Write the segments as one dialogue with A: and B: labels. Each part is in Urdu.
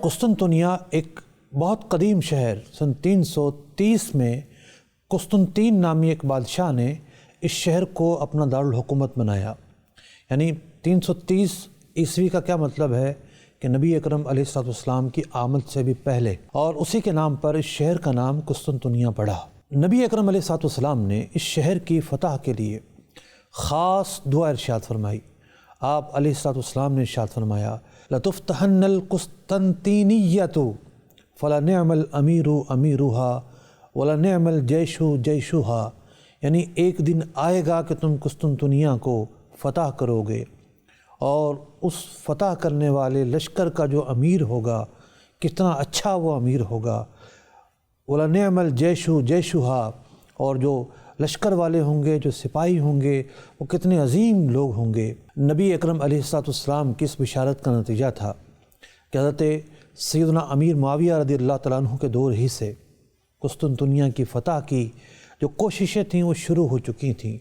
A: قسطنطنیہ ایک بہت قدیم شہر، سن 330 میں قسطنطین نامی ایک بادشاہ نے اس شہر کو اپنا دارالحکومت بنایا۔ یعنی 330 عیسوی کا کیا مطلب ہے کہ نبی اکرم علیہ السلام کی آمد سے بھی پہلے، اور اسی کے نام پر اس شہر کا نام قسطنطنیہ پڑا۔ نبی اکرم علیہ السلام نے اس شہر کی فتح کے لیے خاص دعا ارشاد فرمائی۔ آپ علیہ السلام نے ارشاد فرمایا لَتُفْتَحَنَّ الْقُسْطَنطِينِيَّةُ فَلَنِعْمَ الْأَمِيرُ أَمِيرُهَا وَلَنِعْمَ الْجَيْشُ جَيْشُهَا، یعنی ایک دن آئے گا کہ تم قسطنطنیہ کو فتح کرو گے، اور اس فتح کرنے والے لشکر کا جو امیر ہوگا کتنا اچھا وہ امیر ہوگا۔ وَلَنِعْمَ الْجَيْشُ جَيْشُهَا، اور جو لشکر والے ہوں گے، جو سپاہی ہوں گے، وہ کتنے عظیم لوگ ہوں گے۔ نبی اکرم علیہ السلام کی اس بشارت کا نتیجہ تھا کہ حضرت سیدنا امیر معاویہ رضی اللہ تعالیٰ عنہ کے دور ہی سے قسطنطنیہ کی فتح کی جو کوششیں تھیں وہ شروع ہو چکی تھیں۔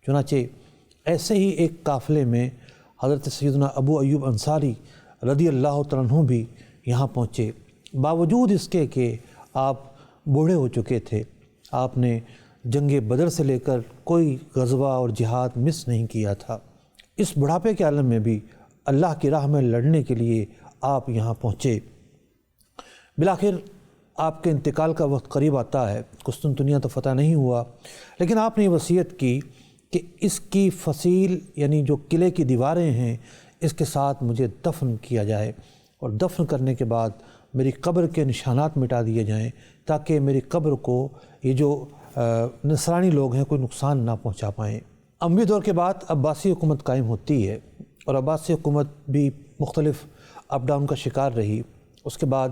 A: چنانچہ ایسے ہی ایک قافلے میں حضرت سیدنا ابو ایوب انصاری رضی اللہ تعالیٰ عنہ بھی یہاں پہنچے، باوجود اس کے کہ آپ بوڑھے ہو چکے تھے۔ آپ نے جنگ بدر سے لے کر کوئی غزوہ اور جہاد مس نہیں کیا تھا۔ اس بڑھاپے کے عالم میں بھی اللہ کی راہ میں لڑنے کے لیے آپ یہاں پہنچے۔ بالآخر آپ کے انتقال کا وقت قریب آتا ہے، قسطنطنیہ تو فتح نہیں ہوا، لیکن آپ نے یہ وصیت کی کہ اس کی فصیل یعنی جو قلعے کی دیواریں ہیں اس کے ساتھ مجھے دفن کیا جائے، اور دفن کرنے کے بعد میری قبر کے نشانات مٹا دیے جائیں تاکہ میری قبر کو یہ جو نصرانی لوگ ہیں کوئی نقصان نہ پہنچا پائیں۔ اموی دور کے بعد عباسی حکومت قائم ہوتی ہے، اور عباسی حکومت بھی مختلف اپ ڈاؤن کا شکار رہی۔ اس کے بعد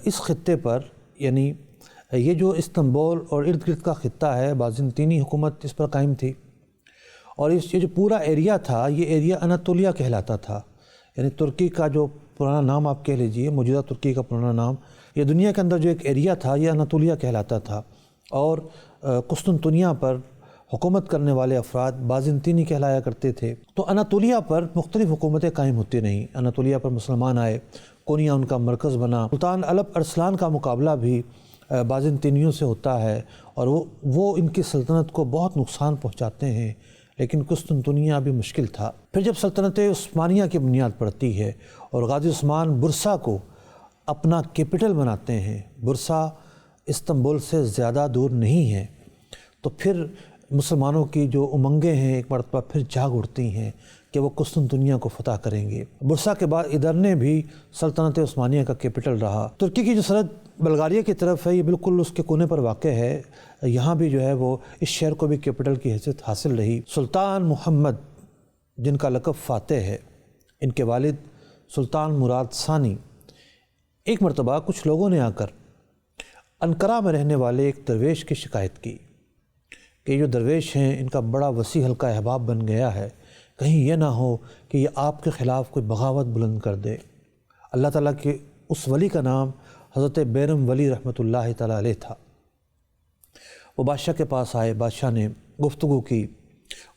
A: اس خطے پر یعنی یہ جو استنبول اور ارد گرد کا خطہ ہے، بازنطینی حکومت اس پر قائم تھی، اور یہ جو پورا ایریا تھا یہ ایریا اناطولیہ کہلاتا تھا۔ یعنی ترکی کا جو پرانا نام آپ کہہ لیجئے، موجودہ ترکی کا پرانا نام، یہ دنیا کے اندر جو ایک ایریا تھا یہ اناطولیہ کہلاتا تھا، اور قسطنطنیہ پر حکومت کرنے والے افراد بازنطینی کہلایا کرتے تھے۔ تو اناطولیہ پر مختلف حکومتیں قائم ہوتی رہیں۔ اناطولیہ پر مسلمان آئے، کونیا ان کا مرکز بنا۔ سلطان الپ ارسلان کا مقابلہ بھی بازنطینیوں سے ہوتا ہے، اور وہ ان کی سلطنت کو بہت نقصان پہنچاتے ہیں، لیکن قسطنطنیہ بھی مشکل تھا۔ پھر جب سلطنت عثمانیہ کی بنیاد پڑتی ہے اور غازی عثمان برسا کو اپنا کیپٹل بناتے ہیں، برسا استنبول سے زیادہ دور نہیں ہے، تو پھر مسلمانوں کی جو امنگیں ہیں ایک مرتبہ پھر جاگ اٹھتی ہیں کہ وہ قسطنطنیہ کو فتح کریں گے۔ برسا کے بعد ادرنے بھی سلطنت عثمانیہ کا کیپٹل رہا۔ ترکی کی جو سرحد بلغاریہ کی طرف ہے، یہ بالکل اس کے کونے پر واقع ہے، یہاں بھی جو ہے وہ اس شہر کو بھی کیپٹل کی حیثیت حاصل رہی۔ سلطان محمد جن کا لقب فاتح ہے، ان کے والد سلطان مراد ثانی، ایک مرتبہ کچھ لوگوں نے آ کر انقرہ میں رہنے والے ایک درویش کی شکایت کی کہ جو درویش ہیں ان کا بڑا وسیع حلقہ احباب بن گیا ہے، کہیں یہ نہ ہو کہ یہ آپ کے خلاف کوئی بغاوت بلند کر دے۔ اللہ تعالیٰ کے اس ولی کا نام حضرت بیرم ولی رحمۃ اللہ تعالیٰ علیہ تھا۔ وہ بادشاہ کے پاس آئے، بادشاہ نے گفتگو کی،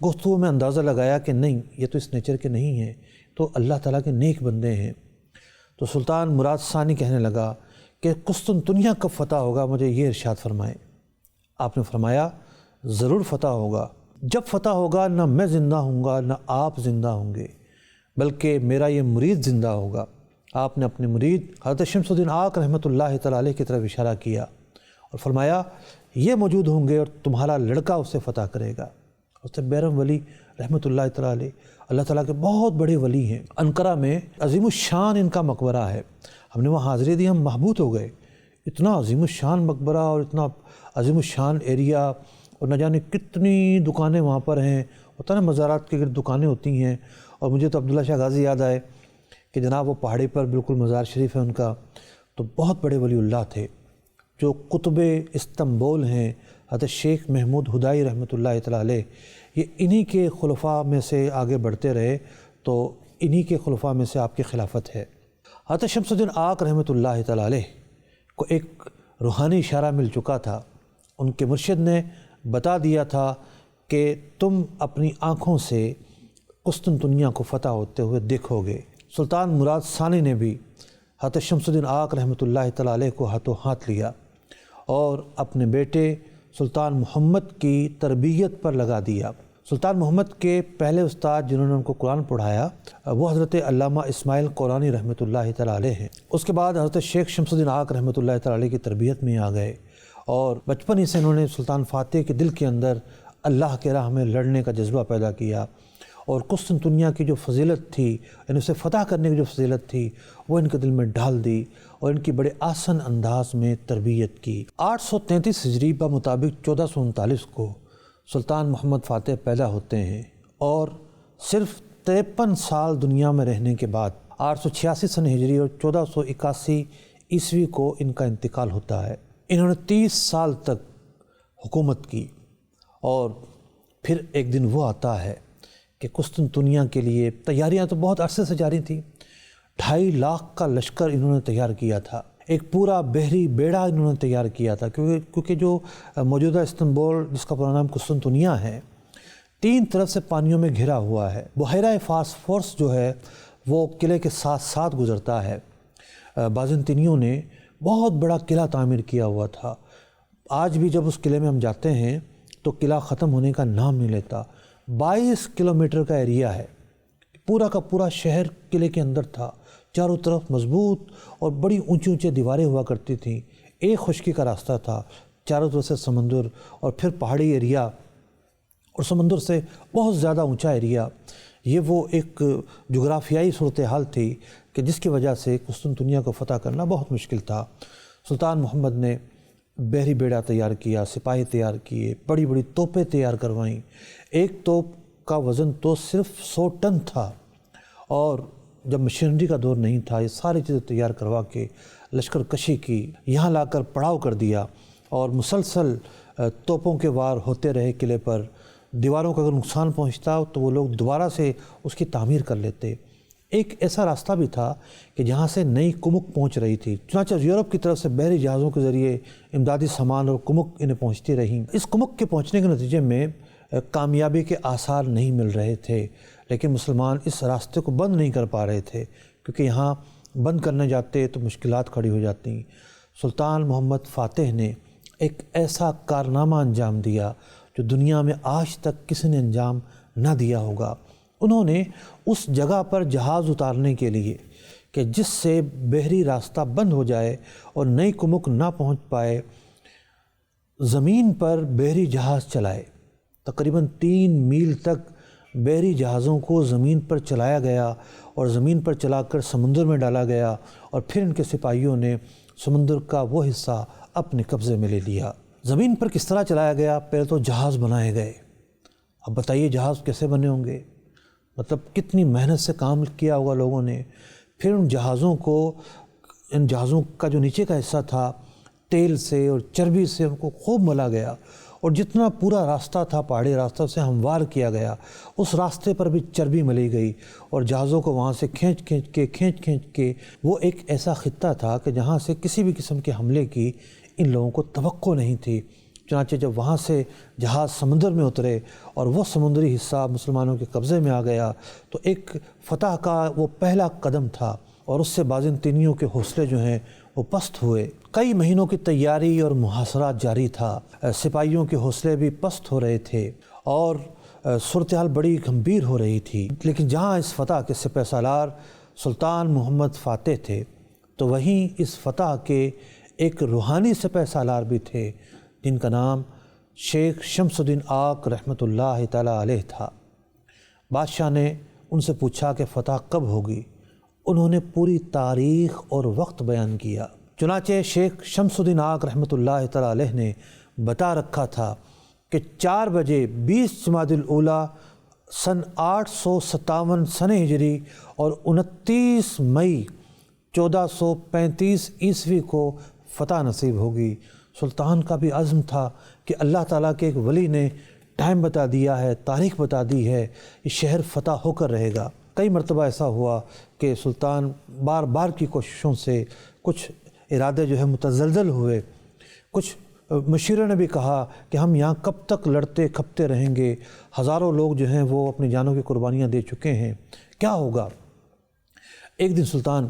A: گفتگو میں اندازہ لگایا کہ نہیں، یہ تو اس نیچر کے نہیں ہیں، تو اللہ تعالیٰ کے نیک بندے ہیں۔ تو سلطان مراد ثانی کہنے لگا کہ قسطنطنیہ کب فتح ہوگا، مجھے یہ ارشاد فرمائیں۔ آپ نے فرمایا ضرور فتح ہوگا، جب فتح ہوگا نہ میں زندہ ہوں گا نہ آپ زندہ ہوں گے، بلکہ میرا یہ مرید زندہ ہوگا۔ آپ نے اپنے مرید حضرت شمس الدین آق رحمۃ اللہ تعالیٰ علیہ کی طرف اشارہ کیا اور فرمایا یہ موجود ہوں گے اور تمہارا لڑکا اسے فتح کرے گا۔ حضرت بیرم ولی رحمۃ اللہ تعالیٰ علیہ اللہ تعالیٰ کے بہت بڑے ولی ہیں۔ انقرہ میں عظیم الشان ان کا مقبرہ ہے، ہم نے وہاں حاضری دی، ہم محبوط ہو گئے۔ اتنا عظیم الشان مقبرہ اور اتنا عظیم الشان ایریا، اور نہ جانے کتنی دکانیں وہاں پر ہیں، ہوتا نا مزارات کے گرد دکانیں ہوتی ہیں۔ اور مجھے تو عبداللہ شاہ غازی یاد آئے کہ جناب وہ پہاڑی پر بالکل مزار شریف ہے ان کا، تو بہت بڑے ولی اللہ تھے۔ جو قطب استنبول ہیں حضرت شیخ محمود ہدائی رحمۃ اللہ تعالیٰ علیہ، یہ انہی کے خلفاء میں سے آگے بڑھتے رہے، تو انہی کے خلفاء میں سے آپ کی خلافت ہے۔ حضرت شمس الدین آق رحمۃ اللہ تعالیٰ علیہ کو ایک روحانی اشارہ مل چکا تھا، ان کے مرشد نے بتا دیا تھا کہ تم اپنی آنکھوں سے قسطنطنیہ کو فتح ہوتے ہوئے دیکھو گے۔ سلطان مراد ثانی نے بھی حضرت شمس الدین آق رحمۃ اللہ تعالیٰ علیہ کو ہاتھوں ہاتھ لیا اور اپنے بیٹے سلطان محمد کی تربیت پر لگا دیا۔ سلطان محمد کے پہلے استاد جنہوں نے ان کو قرآن پڑھایا وہ حضرت علامہ اسماعیل قرآنی رحمۃ اللہ تعالیٰ علیہ ہیں۔ اس کے بعد حضرت شیخ شمس الدین آق رحمۃ اللہ تعالیٰ علیہ کی تربیت میں آ گئے اور بچپن ہی سے انہوں نے سلطان فاتح کے دل کے اندر اللہ کے راہ میں لڑنے کا جذبہ پیدا کیا، اور قسطنطنیہ کی جو فضیلت تھی، یعنی اسے فتح کرنے کی جو فضیلت تھی وہ ان کے دل میں ڈال دی اور ان کی بڑے آسن انداز میں تربیت کی۔ 833 ہجری بمطابق 1439 کو سلطان محمد فاتح پیدا ہوتے ہیں اور صرف 53 سال دنیا میں رہنے کے بعد 886 سن ہجری اور 1481 عیسوی کو ان کا انتقال ہوتا ہے۔ انہوں نے 30 سال تک حکومت کی اور پھر ایک دن وہ آتا ہے کہ قسطنطنیہ کے لیے تیاریاں تو بہت عرصے سے جاری تھیں۔ 2.5 لاکھ کا لشکر انہوں نے تیار کیا تھا، ایک پورا بحری بیڑا انہوں نے تیار کیا تھا، کیونکہ جو موجودہ استنبول جس کا پورا نام قسطنطنیہ ہے 3 طرف سے پانیوں میں گھرا ہوا ہے۔ بحیرہ فاسفورس جو ہے وہ قلعے کے ساتھ ساتھ گزرتا ہے۔ بازنطینیوں نے بہت بڑا قلعہ تعمیر کیا ہوا تھا۔ آج بھی جب اس قلعے میں ہم جاتے ہیں تو قلعہ ختم ہونے کا نام نہیں لیتا۔ 22 کلومیٹر کا ایریا ہے، پورا کا پورا شہر قلعے کے اندر تھا، چاروں طرف مضبوط اور بڑی اونچی اونچی دیواریں ہوا کرتی تھیں، ایک خشکی کا راستہ تھا، چاروں طرف سے سمندر اور پھر پہاڑی ایریا اور سمندر سے بہت زیادہ اونچا ایریا۔ یہ وہ ایک جغرافیائی صورتحال تھی کہ جس کی وجہ سے قسطنطنیہ کو فتح کرنا بہت مشکل تھا۔ سلطان محمد نے بحری بیڑا تیار کیا، سپاہی تیار کیے، بڑی بڑی توپیں تیار کروائیں۔ ایک توپ کا وزن تو صرف 100 ٹن تھا، اور جب مشینری کا دور نہیں تھا یہ ساری چیزیں تیار کروا کے لشکر کشی کی، یہاں لا کر پڑاؤ کر دیا اور مسلسل توپوں کے وار ہوتے رہے قلعے پر۔ دیواروں کا اگر نقصان پہنچتا تو وہ لوگ دوبارہ سے اس کی تعمیر کر لیتے۔ ایک ایسا راستہ بھی تھا کہ جہاں سے نئی کمک پہنچ رہی تھی، چنانچہ یورپ کی طرف سے بحری جہازوں کے ذریعے امدادی سامان اور کمک انہیں پہنچتی رہیں۔ اس کمک کے پہنچنے کے نتیجے میں کامیابی کے آثار نہیں مل رہے تھے، لیکن مسلمان اس راستے کو بند نہیں کر پا رہے تھے، کیونکہ یہاں بند کرنے جاتے تو مشکلات کھڑی ہو جاتی۔ سلطان محمد فاتح نے ایک ایسا کارنامہ انجام دیا جو دنیا میں آج تک کسی نے انجام نہ دیا ہوگا۔ انہوں نے اس جگہ پر جہاز اتارنے کے لیے کہ جس سے بحری راستہ بند ہو جائے اور نئی کمک نہ پہنچ پائے، زمین پر بحری جہاز چلائے۔ تقریباً 3 میل تک بحری جہازوں کو زمین پر چلایا گیا اور زمین پر چلا کر سمندر میں ڈالا گیا، اور پھر ان کے سپاہیوں نے سمندر کا وہ حصہ اپنے قبضے میں لے لیا۔ زمین پر کس طرح چلایا گیا؟ پہلے تو جہاز بنائے گئے۔ اب بتائیے جہاز کیسے بنے ہوں گے، مطلب کتنی محنت سے کام کیا ہوگا لوگوں نے۔ پھر ان جہازوں کا جو نیچے کا حصہ تھا تیل سے اور چربی سے ان کو خوب ملا گیا، اور جتنا پورا راستہ تھا پہاڑی راستہ سے ہموار کیا گیا، اس راستے پر بھی چربی ملی گئی، اور جہازوں کو وہاں سے کھینچ کے وہ ایک ایسا خطہ تھا کہ جہاں سے کسی بھی قسم کے حملے کی ان لوگوں کو توقع نہیں تھی۔ چنانچہ جب وہاں سے جہاز سمندر میں اترے اور وہ سمندری حصہ مسلمانوں کے قبضے میں آ گیا تو ایک فتح کا وہ پہلا قدم تھا، اور اس سے بازنطینیوں کے حوصلے جو ہیں وہ پست ہوئے۔ کئی مہینوں کی تیاری اور محاصرات جاری تھا، سپاہیوں کے حوصلے بھی پست ہو رہے تھے اور صورتحال بڑی گمبھیر ہو رہی تھی۔ لیکن جہاں اس فتح کے سپہ سالار سلطان محمد فاتح تھے تو وہیں اس فتح کے ایک روحانی سپہ سالار بھی تھے جن کا نام شیخ شمس الدین آق رحمۃ اللہ تعالیٰ علیہ تھا۔ بادشاہ نے ان سے پوچھا کہ فتح کب ہوگی؟ انہوں نے پوری تاریخ اور وقت بیان کیا۔ چنانچہ شیخ شمس الدین آق رحمۃ اللہ تعالیٰ علیہ نے بتا رکھا تھا کہ 4 بجے 20 جمادی الاولیٰ سن 857 سن ہجری اور 29 مئی 1435 عیسوی کو فتح نصیب ہوگی۔ سلطان کا بھی عزم تھا کہ اللہ تعالیٰ کے ایک ولی نے ٹائم بتا دیا ہے، تاریخ بتا دی ہے، یہ شہر فتح ہو کر رہے گا۔ کئی مرتبہ ایسا ہوا کہ سلطان بار بار کی کوششوں سے کچھ ارادے جو ہے متزلزل ہوئے۔ کچھ مشیروں نے بھی کہا کہ ہم یہاں کب تک لڑتے کھپتے رہیں گے، ہزاروں لوگ جو ہیں وہ اپنی جانوں کی قربانیاں دے چکے ہیں، کیا ہوگا؟ ایک دن سلطان